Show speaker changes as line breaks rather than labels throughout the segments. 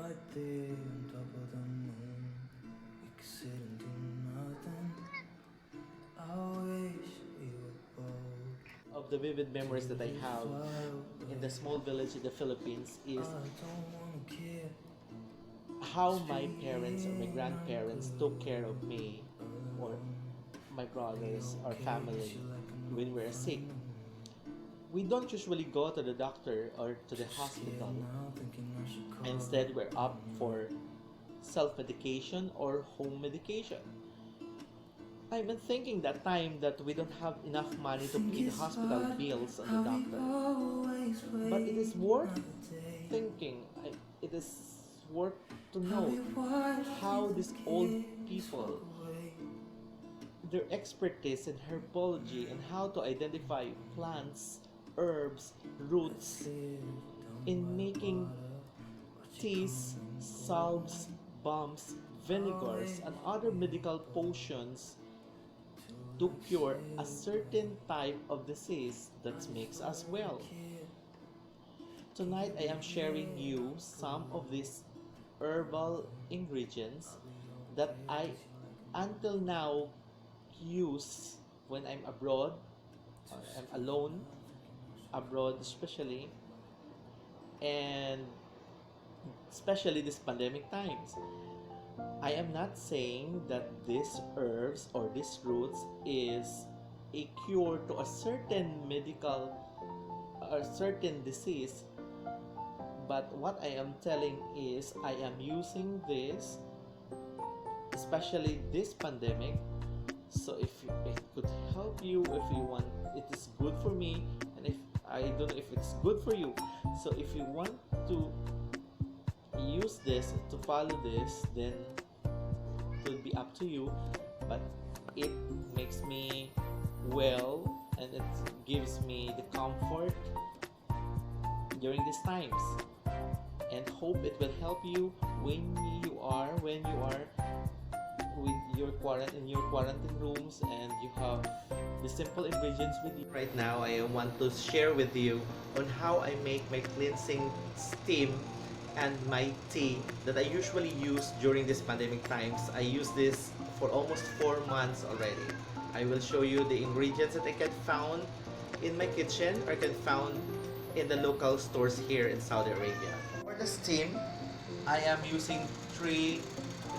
right there on top of the moon. We could sit and do nothing. I wish we were bold.
Of the vivid memories that I have in the small village in the Philippines is
I don't wanna care.
how my parents or my grandparents took care of me or my brothers or family when we were sick. We don't usually go to the doctor or to the hospital.
Now thinking I should call.
Instead, we're up for self-medication or home medication. I've been thinking that time that we don't have enough money to pay the hospital bills and the doctor. But it is worth thinking. It is worth to know how these old people, their expertise in herbology and how to identify plants, herbs, roots in making teas, salves, balms, vinegars, and other medical potions to cure a certain type of disease that makes us well. Tonight I am sharing you some of these herbal ingredients that I until now use when I'm abroad, or I'm alone abroad especially, and especially this pandemic times. I am not saying that these herbs or these roots is a cure to a certain medical or certain disease, but what I am telling is I am using this especially this pandemic. So if it could help you, if you want, it is good for me, and if I don't know if it's good for you. So if you want to use this, to follow this, then it will be up to you. But it makes me well, and it gives me the comfort during these times, and hope it will help you when you are with your quarantine rooms and you have the simple ingredients with you. Right now I want to share with you on how I make my cleansing steam and my tea that I usually use during this pandemic times. I use this for almost 4 months already. I will show you the ingredients that I can found in my kitchen or can found in the local stores here in Saudi Arabia. For the steam, I am using 3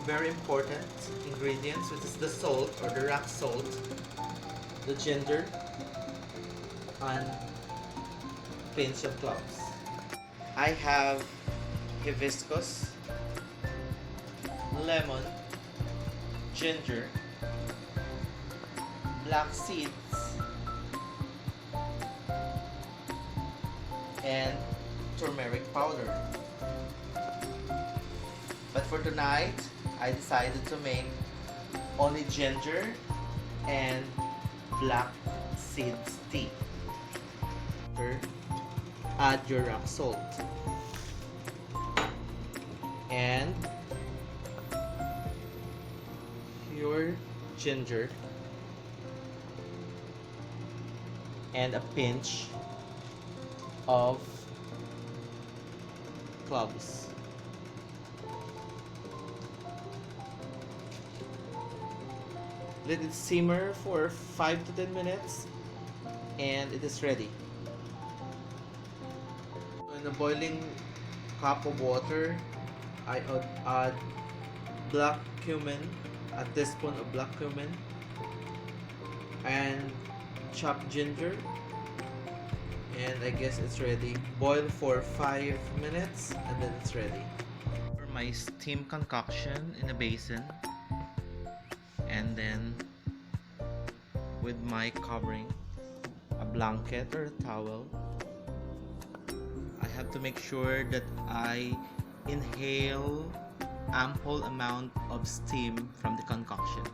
very important ingredients, which is the salt or the rock salt, the ginger, and pinch of cloves. I have hibiscus, lemon, ginger, black seeds, and turmeric powder. But for tonight, I decided to make only ginger and black seeds tea. Add your rock salt and your ginger and a pinch of cloves. Let it simmer for 5 to 10 minutes and it is ready. In a boiling cup of water, I add black cumin, a teaspoon of black cumin, and chopped ginger, and I guess it's ready. Boil for 5 minutes and then it's ready. For my steam concoction in a basin, and then with my covering, a blanket or a towel, I have to make sure that I inhale ample amount of steam from the concoction.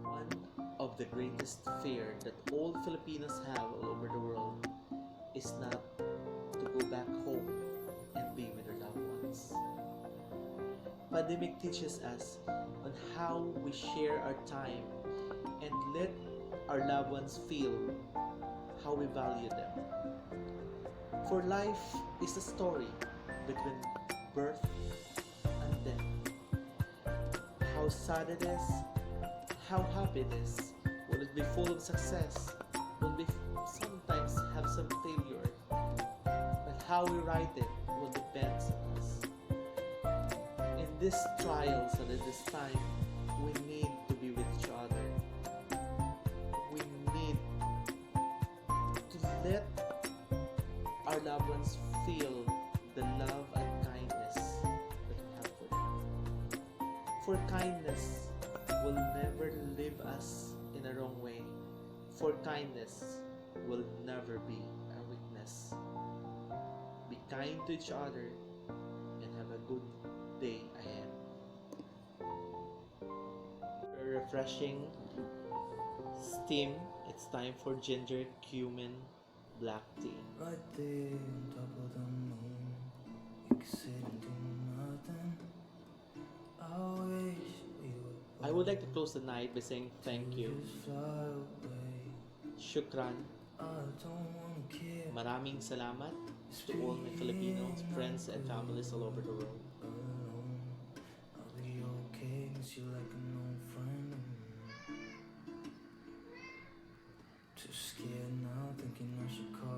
One of the greatest fear that all Filipinos have all over the world is not Pandemic teaches us on how we share our time and let our loved ones feel how we value them. For life is a story between birth and death. How sad it is, how happy it is. Will it be full of success? Will it sometimes have some failure? But how we write it will depend on us. In these trials and in this time, we need to be with each other. We need to let our loved ones feel the love and kindness that we have for them. For kindness will never leave us in a wrong way. For kindness will never be a weakness. Be kind to each other and have a good day ahead. A refreshing steam. It's time for ginger, cumin, black tea.
Right there on top of the moon, we could sit and do nothing. I wish we were
I would like to close the night by saying thank you.
just fly away.
Shukran.
I don't wanna care
Maraming salamat to all my Filipino friends and families all over the world.
alone. I'll be okay, miss you like an old friend. Too scared now, thinking I should call